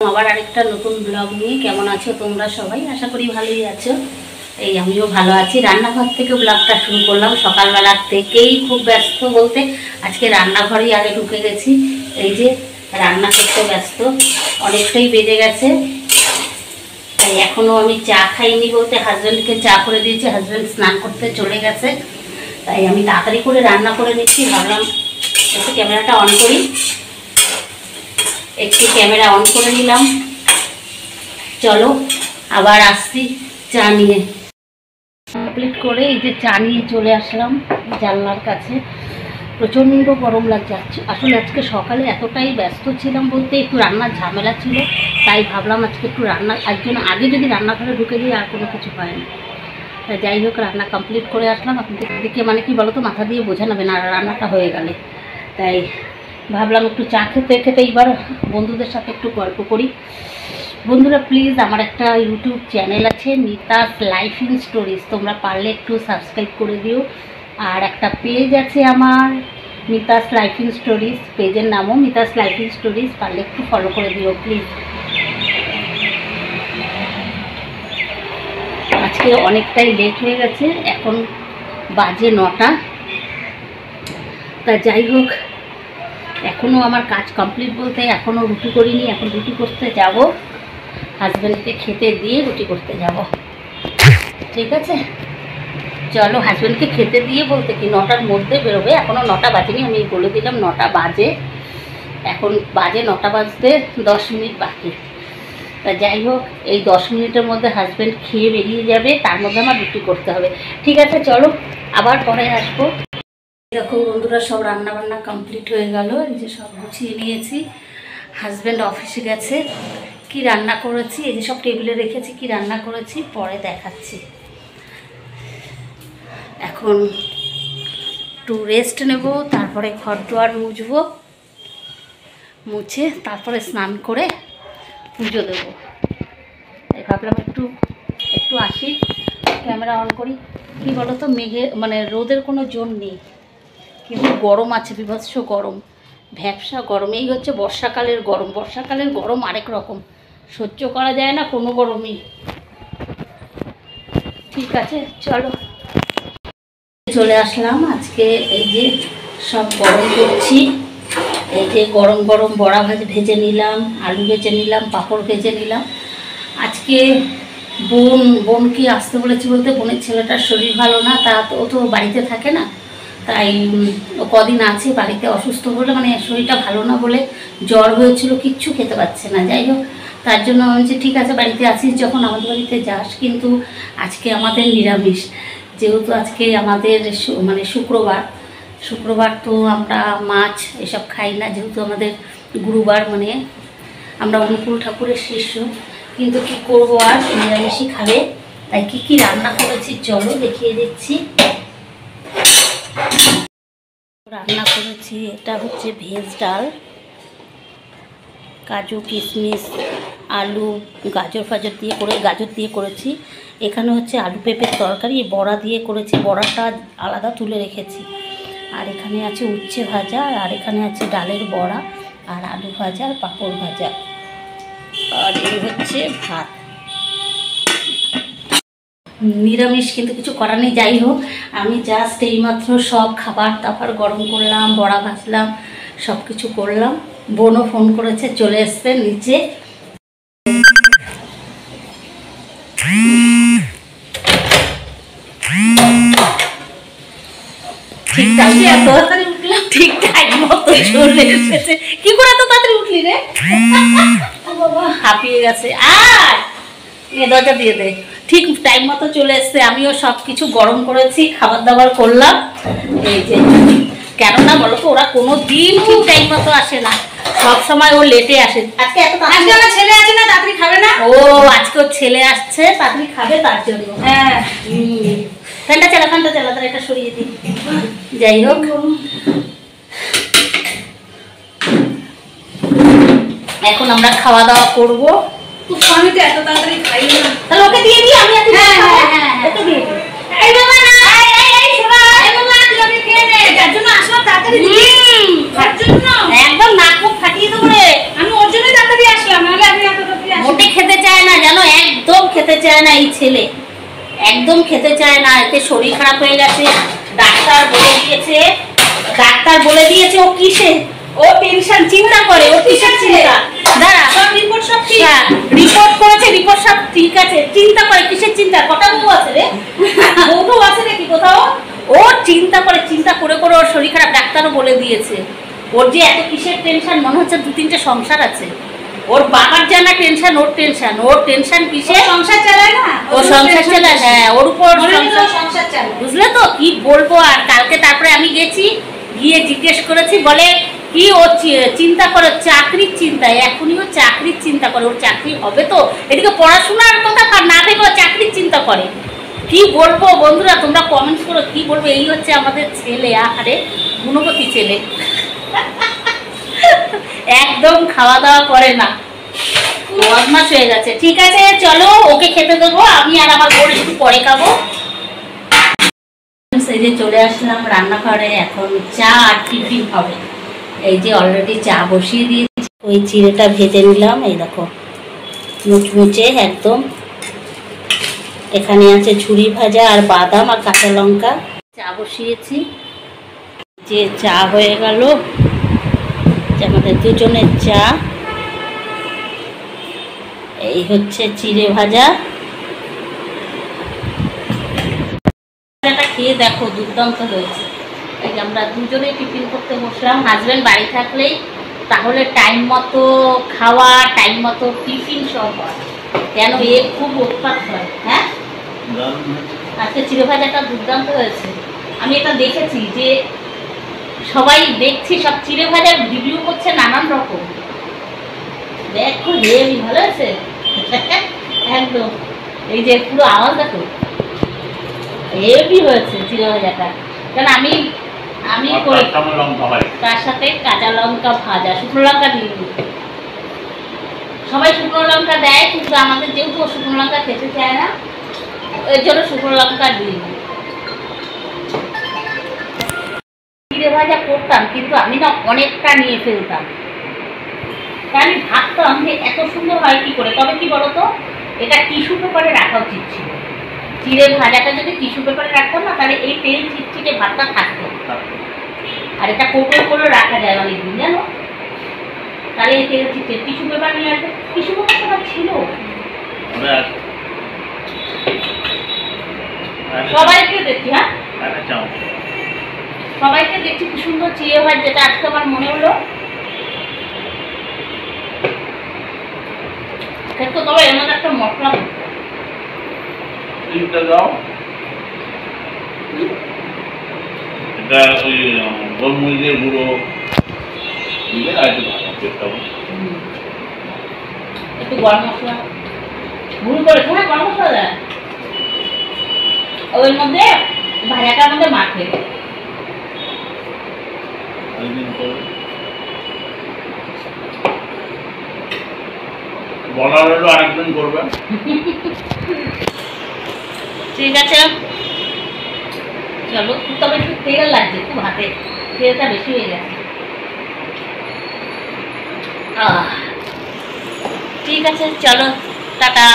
আবার আরেকটা নতুন ব্লগ নিয়ে কেমন আছো তোমরা সবাই? আশা করি ভালোই আছো। এই আমিও ভালো আছি। রান্নাঘর থেকে ব্লগটা শুরু করলাম। সকালবেলা থেকেই খুব ব্যস্ত, বলতে আজকে রান্নাঘরেই আগে ঢুকে গেছি। এই যে রান্না করতে ব্যস্ত, অনেকটাই বেজে গেছে। তাই এখনও আমি চা খাইনি, বলতে হাজব্যান্ডকে চা করে দিয়েছি। হাজব্যান্ড স্নান করতে চলে গেছে, তাই আমি তাড়াতাড়ি করে রান্না করে নিচ্ছি। ভাবলাম একটু ক্যামেরাটা অন করি। একটু ক্যামেরা অন করে নিলাম। চলো আবার আসছি চা নিয়ে। কমপ্লিট করে এই যে চা নিয়ে চলে আসলাম জানলার কাছে। প্রচণ্ড গরম লাগছে। আসলে আজকে সকালে এতটাই ব্যস্ত ছিলাম, বলতে একটু রান্নার ঝামেলা ছিল, তাই ভাবলাম আজকে একটু রান্না একজন আগে যদি রান্নাঘরে ঢুকে দিই আর কোনো কিছু হয় না। তাই যাই হোক রান্না কমপ্লিট করে আসলাম। আপনাদেরকে মানে কি বলো তো, মাথা দিয়ে বোঝা নেবে না রান্নাটা হয়ে গেলে। তাই ভাবলাম একটু চা খেতে খেতে এইবার বন্ধুদের সাথে একটু গল্প করি। বন্ধুরা প্লিজ, আমার একটা ইউটিউব চ্যানেল আছে মিতাস লাইফ ইন স্টোরিজ, তোমরা পারলে একটু সাবস্ক্রাইব করে দিও। আর একটা পেজ আছে আমার মিতাস লাইফ ইন স্টোরিজ, পেজের নামও মিতাস লাইফ ইন স্টোরিজ, পারলে একটু ফলো করে দিও প্লিজ। আজকে অনেকটাই লেট হয়ে গেছে, এখন বাজে 9টা। তা যাই হোক এখনও আমার কাজ কমপ্লিট, বলতে এখনও রুটি করিনি। এখন রুটি করতে যাব, হাজব্যান্ডকে খেতে দিয়ে রুটি করতে যাব। ঠিক আছে, চলো হাজব্যান্ডকে খেতে দিয়ে, বলতে কি 9টার মধ্যে বেরোবে। এখনও 9টা বাজেনি, আমি বলে দিলাম 9টা বাজে। এখন বাজে 9টা বাজতে 10 মিনিট বাকি। তা যাই হোক এই 10 মিনিটের মধ্যে হাজব্যান্ড খেয়ে বেরিয়ে যাবে, তার মধ্যে আমার রুটি করতে হবে। ঠিক আছে চলো আবার পরে আসবো। এরকম বন্ধুরা সব রান্নাবান্না কমপ্লিট হয়ে গেল। এই যে সব গুছিয়ে নিয়েছি। হাজব্যান্ড অফিসে গেছে। কি রান্না করেছি এই যে সব টেবিলে রেখেছি, কি রান্না করেছি পরে দেখাচ্ছি। এখন একটু রেস্ট নেব, তারপরে ঘর দুয়ার মুছবো, মুছে তারপরে স্নান করে পুজো দেবো। তাই ভাবলাম একটু আসি, ক্যামেরা অন করি। কি বলো তো, মেঘে মানে রোদের কোনো জোর নেই, কিন্তু গরম আছে, বিভৎস গরম, ভ্যাপসা গরম। এই হচ্ছে বর্ষাকালের গরম। বর্ষাকালের গরম আরেক রকম, সহ্য করা যায় না কোনো গরমই। ঠিক আছে চলো চলে আসলাম। আজকে এই যে সব গরম করছি। এই যে গরম গরম বড়া ভেজে নিলাম, আলু ভেজে নিলাম, পাঁপড় ভেজে নিলাম। আজকে বোনকে আসতে বলেছি, বলতে বোনের ছেলেটার শরীর ভালো না, তা ও তো বাড়িতে থাকে না, তাই কদিন আছে বাড়িতে। অসুস্থ বলে, মানে শরীরটা ভালো না বলে জ্বর হয়েছিল, কিচ্ছু খেতে পাচ্ছে না। যাই হোক তার জন্য আমি বলছি ঠিক আছে বাড়িতে আসিস যখন আমাদের বাড়িতে যাস। কিন্তু আজকে আমাদের নিরামিষ, যেহেতু আজকে আমাদের মানে শুক্রবার তো আমরা মাছ এসব খাই না, যেহেতু আমাদের গুরুবার, মানে আমরা অনুকূল ঠাকুরের শিষ্য। কিন্তু কি করব আর, নিরামিষই খাবে। তাই কি রান্না করেছি চলো দেখিয়ে দিচ্ছি। রান্না করেছি এটা হচ্ছে ভেজ ডাল, কাজু কিশমিশ আলু গাজর দিয়ে করেছি। এখানে হচ্ছে আলু পেঁপের তরকারি, বড়া দিয়ে করেছি, বড়াটা আলাদা তুলে রেখেছি। আর এখানে আছে উচ্ছে ভাজা, আর এখানে আছে ডালের বড়া, আর আলু ভাজা, আর পাঁপড় ভাজা, আর এই হচ্ছে ভাত। নিরামিষ, কিন্তু কিছু করার নেই। যাই হোক আমি জাস্ট এইমাত্র সব খাবার দাবার গরম করলাম, বড়া ভাজলাম, সব কিছু করলাম। বোনও ফোন করেছে, চলে এসছে নিচে। ঠিক টাইম মতো চলে এসেছে। কি করে এত তাড়াতাড়ি উঠলি রে? বাবা হাঁপিয়ে গেছে। আর দরজা দিয়ে দে। ঠিক টাইম মতো চলে এসছে। আমিও সব কিছু গরম করেছি, খাবার দাবার করলাম। এই যে কেননা বলো তো, ওরা কোনো দিন ঠিক টাইম মতো আসে না, সব সময় ও লেটে আসে। আজকে আমার ছেলে আছে না, তাড়াতাড়ি খাবে না। ও আজকে ওর ছেলে আসছে, তাড়াতাড়ি খাবে তার জন্য। হ্যাঁ ফ্যানটা চালা তার একটা সরিয়ে দিই। যাই হোক এখন আমরা খাওয়া দাওয়া করবো। আমি তো এত তাড়াতাড়ি খাই না, তাহলে ওকে দিয়ে দিই। আমি ওকে দিয়ে দিই। এই বাবা না, এই শোনা, এই বাবা তুমি খেয়ে নে, যার জন্য আসলাম তাড়াতাড়ি দিই। তার জন্য একদম নাক মুখ ফাটিয়ে দেবো রে। আমি ওর জন্যই তাড়াতাড়ি আসলাম, নাহলে আমি এত খেতে চায় না এই ছেলে, একদম খেতে চায় না। এতে শরীর খারাপ হয়ে গেছে, ডাক্তার বলে দিয়েছে ও কিসে, ও টেনশন চিন্তা করে, ও কিসের চিন্তা, দাঁড়া সব রিপোর্ট সব ঠিক, রিপোর্ট করেছে, রিপোর্ট সব ঠিক আছে, চিন্তা করে কিসের চিন্তা, কটা বউ আছে রে, বউ আছে নাকি কোথাও, ও চিন্তা করে, চিন্তা করে করে ওর শরীর খারাপ, ডাক্তারও বলে দিয়েছে। ওর যে এত কিসের টেনশন, মনে হচ্ছে 2-3টে সংসার আছে। ওর বাবার জানা টেনশন, ওর টেনশন কিসে, সংসার চালায় না, ও সংসার চালায়, হ্যাঁ ওর উপর সংসার চালায়, বুঝলে তো কি বলবো। আর কালকে তারপরে আমি গেছি, গিয়ে জিজ্ঞেস করেছি, বলে কি ও চিন্তা করে চাকরির চিন্তায়, এখনই ও চাকরির চিন্তা করে, ওর চাকরি হবে তো, এদিকে পড়াশোনার কথা না ভেবে ও চাকরির চিন্তা করে। কি বলবো বন্ধুরা, তোমরা কমেন্টস করো, কি বলবো। এই হচ্ছে আমাদের ছেলে, আরে গুণবতী ছেলে, একদম খাওয়া দাওয়া করে না, বদমাশ হয়ে গেছে। ঠিক আছে চলো, ওকে খেতে দেবো, আমি আর আমার বোন একটু পরে খাবো। এই যে চলে আসলাম রান্নাঘরে, এখন চা আর টিফিন হবে। এই যে অলরেডি চা বসিয়ে দিয়েছি, ওই চিড়েটা ভেজে নিলাম, এই দেখো মুচমুচে একদম। এখানে আছে ঝুরি ভাজা আর বাদাম আর কাঁচা লঙ্কা। চা বসিয়েছি, যে চা হয়ে গেল, আমাদের দুজনের চা। এই হচ্ছে চিড়ে ভাজা, খেয়ে দেখো দুর্দান্ত হয়েছে। এই যে আমরা দুজনেই টিফিন করতে বসলাম, হাজব্যান্ড বাড়ি থাকলেই তাহলে টাইম মতো খাওয়া, টাইম মতো টিফিন সব হয়, কেন এ খুব উৎপাত হয়। হ্যাঁ আজকে চিড়ে ভাজাটা দুর্দান্ত হয়েছে। আমি এটা দেখেছি যে সবাই দেখছি, সব চিড়ে ভাজার রিভিউ করছে নানান রকম, দেখো হেভি ভালো হয়েছে একদম। এই যে পুরো আওয়াজ দেখো, হেভি হয়েছে চিড়ে ভাজাটা। কারণ আমি তার সাথে কাঁচা লঙ্কা ভাজা, শুকনো লঙ্কা দিই, সবাই শুকনো লঙ্কা দেয়, কিন্তু আমাদের যেহেতু শুকনো লঙ্কা খেতে চায় না, এর জন্য শুকনো লঙ্কা দিই। চিড়ে ভাজা করতাম, কিন্তু আমি না অনেকটা নিয়ে ফেলতাম, তাই আমি ভাবতাম যে এত সুন্দর হয় কি করে। তবে কি বলতো, এটা টিস্যু পেপারে রাখা উচিত ছিল। চিড়ে ভাজাটা যদি টিস্যু পেপারে রাখতাম না, তাহলে এই তেল চিটচিটে ভাতটা থাকতো, আর এটা কৌটো করে রাখা যায় অনেকদিন, জানো। তাহলে এই তেল চিটচিটে টিস্যু পেপার নিয়ে আসবে, টিস্যু পেপারটা ছিল। সবাইকে দেখছি, হ্যাঁ সবাইকে দেখছি কি সুন্দর চিড়ে ভাত, যেটা আজকে আমার মনে হলো। তো তবে এর মধ্যে একটা মশলা দাও, এটা ওই গোলমরিচের গুঁড়ো দিলে আর একটু গরম মশলা গুঁড়ো করে, হ্যাঁ গরম মশলা দেয় ওর মধ্যে, ভাজাটার মধ্যে মাখে। বলার হলো আরেকদিন করবে। ঠিক আছে চলো, তবে একটু তেল লাগছে, খুব হাতে তেলটা বেশি হয়ে গেছে। ঠিক আছে চলো, টাটা।